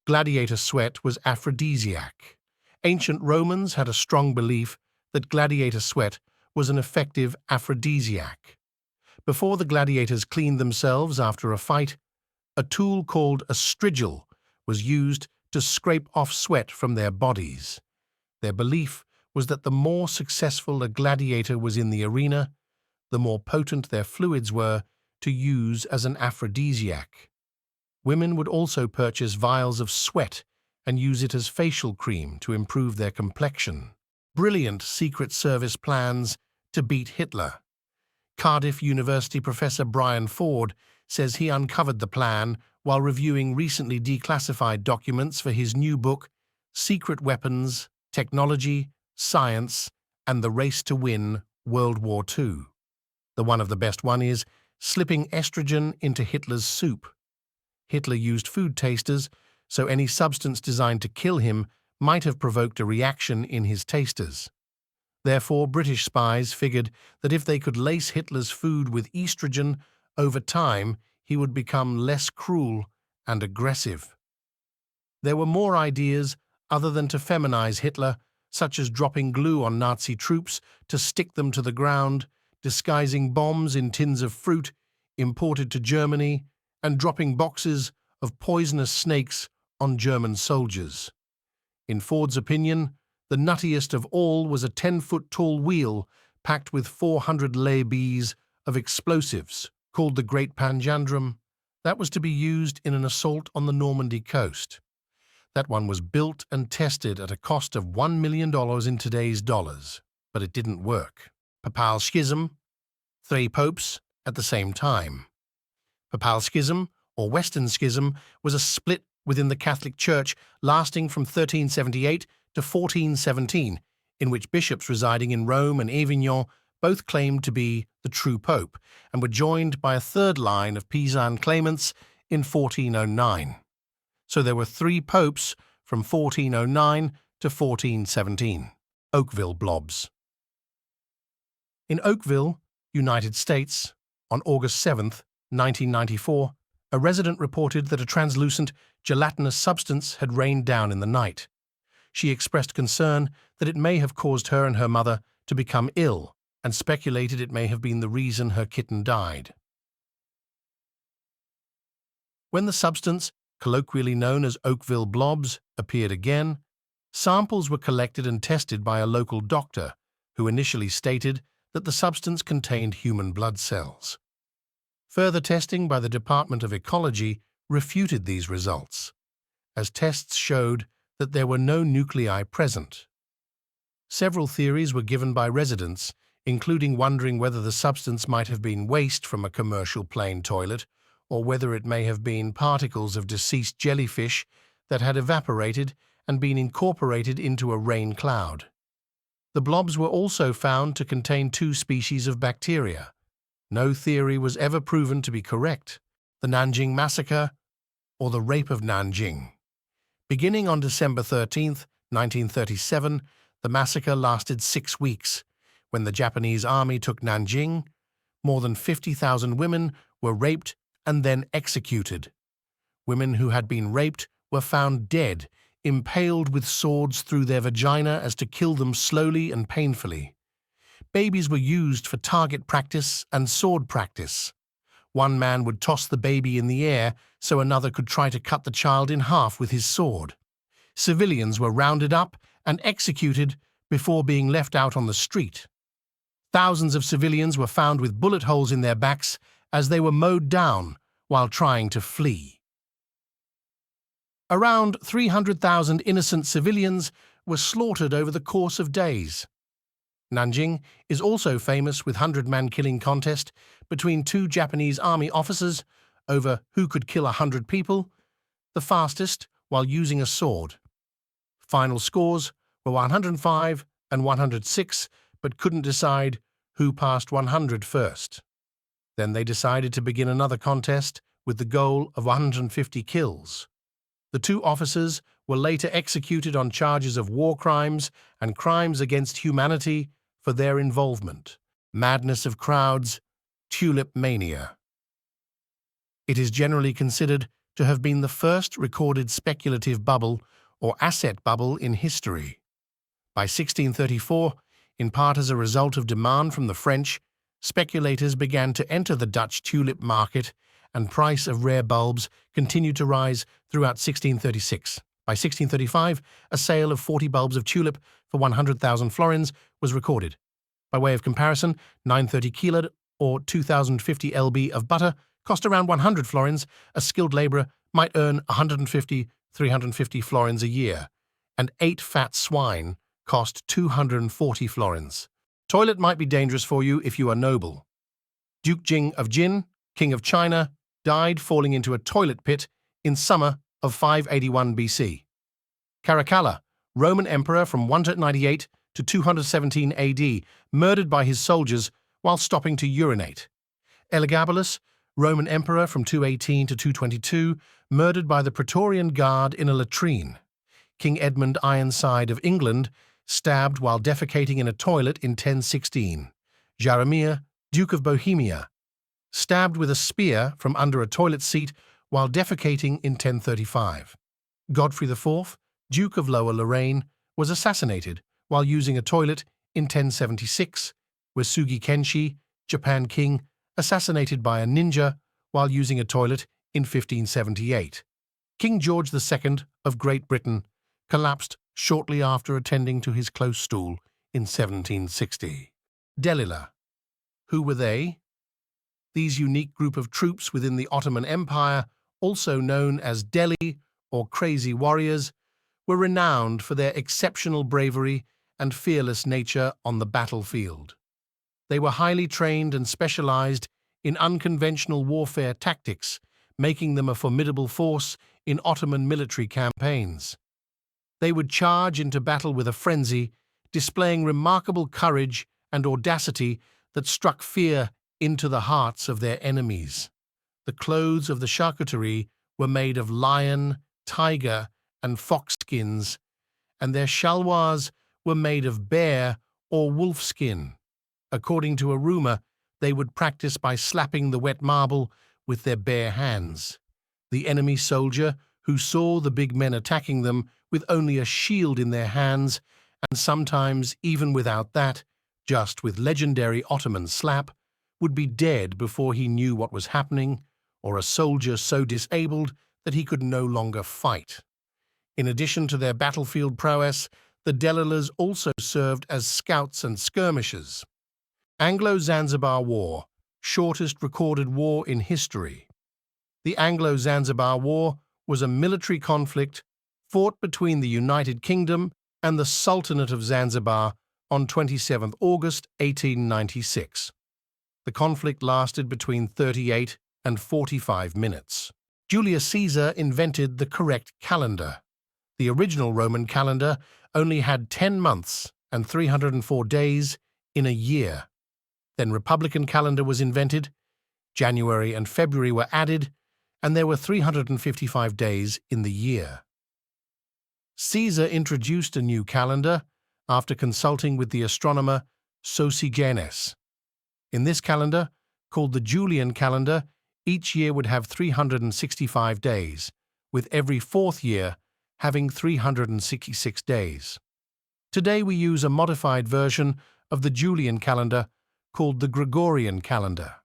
gladiator sweat was aphrodisiac. Ancient Romans had a strong belief that gladiator sweat was an effective aphrodisiac. Before the gladiators cleaned themselves after a fight, a tool called a strigil was used to scrape off sweat from their bodies. Their belief was that the more successful a gladiator was in the arena, the more potent their fluids were to use as an aphrodisiac. Women would also purchase vials of sweat and use it as facial cream to improve their complexion. Brilliant Secret Service plans to beat Hitler. Cardiff University professor Brian Ford says he uncovered the plan while reviewing recently declassified documents for his new book, Secret Weapons, Technology, Science, and the Race to Win World War II. One of the best one is slipping estrogen into Hitler's soup. Hitler used food tasters, so any substance designed to kill him might have provoked a reaction in his tasters. Therefore, British spies figured that if they could lace Hitler's food with estrogen, over time he would become less cruel and aggressive. There were more ideas other than to feminize Hitler, such as dropping glue on Nazi troops to stick them to the ground, disguising bombs in tins of fruit imported to Germany, and dropping boxes of poisonous snakes on German soldiers. In Ford's opinion, the nuttiest of all was a 10-foot-tall wheel packed with 400 lay-bees of explosives, called the Great Panjandrum, that was to be used in an assault on the Normandy coast. That one was built and tested at a cost of $1 million in today's dollars, but it didn't work. Papal Schism, 3 popes at the same time. Papal Schism, or Western Schism, was a split within the Catholic Church lasting from 1378 to 1417, in which bishops residing in Rome and Avignon both claimed to be the true pope and were joined by a third line of Pisan claimants in 1409. So there were 3 popes from 1409 to 1417. Oakville blobs. In Oakville, United States, on August 7, 1994, a resident reported that a translucent, gelatinous substance had rained down in the night. She expressed concern that it may have caused her and her mother to become ill and speculated it may have been the reason her kitten died. When the substance, colloquially known as Oakville blobs, appeared again, samples were collected and tested by a local doctor who initially stated that the substance contained human blood cells. Further testing by the Department of Ecology refuted these results, as tests showed that there were no nuclei present. Several theories were given by residents, including wondering whether the substance might have been waste from a commercial plain toilet, or whether it may have been particles of deceased jellyfish that had evaporated and been incorporated into a rain cloud. The blobs were also found to contain 2 species of bacteria. No theory was ever proven to be correct: the Nanjing Massacre or the Rape of Nanjing. Beginning on December 13, 1937, the massacre lasted 6 weeks. When the Japanese army took Nanjing, more than 50,000 women were raped and then executed. Women who had been raped were found dead, impaled with swords through their vagina as to kill them slowly and painfully. Babies were used for target practice and sword practice. One man would toss the baby in the air so another could try to cut the child in half with his sword. Civilians were rounded up and executed before being left out on the street. Thousands of civilians were found with bullet holes in their backs as they were mowed down while trying to flee. Around 300,000 innocent civilians were slaughtered over the course of days. Nanjing is also famous with 100-man killing contest between 2 Japanese army officers over who could kill 100 people, the fastest while using a sword. Final scores were 105 and 106, but couldn't decide who passed 100 first. Then they decided to begin another contest with the goal of 150 kills. The 2 officers were later executed on charges of war crimes and crimes against humanity for their involvement. Madness of crowds, tulip mania. It is generally considered to have been the first recorded speculative bubble or asset bubble in history. By 1634, in part as a result of demand from the French, speculators began to enter the Dutch tulip market, and price of rare bulbs continued to rise throughout 1636. By 1635, a sale of 40 bulbs of tulip for 100,000 florins was recorded. By way of comparison, 930 kilo or 2,050 lb of butter cost around 100 florins. A skilled labourer might earn 150, 350 florins a year, and 8 fat swine cost 240 florins. Toilet might be dangerous for you if you are noble. Duke Jing of Jin, King of China, died falling into a toilet pit in summer of 581 BC. Caracalla, Roman emperor from 198 to 217 AD, murdered by his soldiers while stopping to urinate. Elagabalus, Roman emperor from 218 to 222, murdered by the Praetorian Guard in a latrine. King Edmund Ironside of England, stabbed while defecating in a toilet in 1016. Jaromir, Duke of Bohemia, stabbed with a spear from under a toilet seat while defecating in 1035. Godfrey IV, Duke of Lower Lorraine, was assassinated while using a toilet in 1076. Uesugi Kenshi, Japan king, assassinated by a ninja while using a toilet in 1578. King George II of Great Britain collapsed shortly after attending to his close stool in 1760. Delila. Who were they? These unique group of troops within the Ottoman Empire, also known as Deli or Crazy Warriors, were renowned for their exceptional bravery and fearless nature on the battlefield. They were highly trained and specialized in unconventional warfare tactics, making them a formidable force in Ottoman military campaigns. They would charge into battle with a frenzy, displaying remarkable courage and audacity that struck fear into the hearts of their enemies. The clothes of the charcuterie were made of lion, tiger, and fox skins, and their shalwars were made of bear or wolf skin. According to a rumor, they would practice by slapping the wet marble with their bare hands. The enemy soldier, who saw the big men attacking them with only a shield in their hands, and sometimes even without that, just with legendary Ottoman slap, would be dead before he knew what was happening, or a soldier so disabled that he could no longer fight. In addition to their battlefield prowess, the Delilas also served as scouts and skirmishers. Anglo-Zanzibar War, shortest recorded war in history. The Anglo-Zanzibar War was a military conflict fought between the United Kingdom and the Sultanate of Zanzibar on 27 August 1896. The conflict lasted between 38 and 45 minutes. Julius Caesar invented the correct calendar. The original Roman calendar only had 10 months and 304 days in a year. Then Republican calendar was invented, January and February were added, and there were 355 days in the year. Caesar introduced a new calendar after consulting with the astronomer Sosigenes. In this calendar, called the Julian calendar, each year would have 365 days, with every fourth year having 366 days. Today we use a modified version of the Julian calendar called the Gregorian calendar.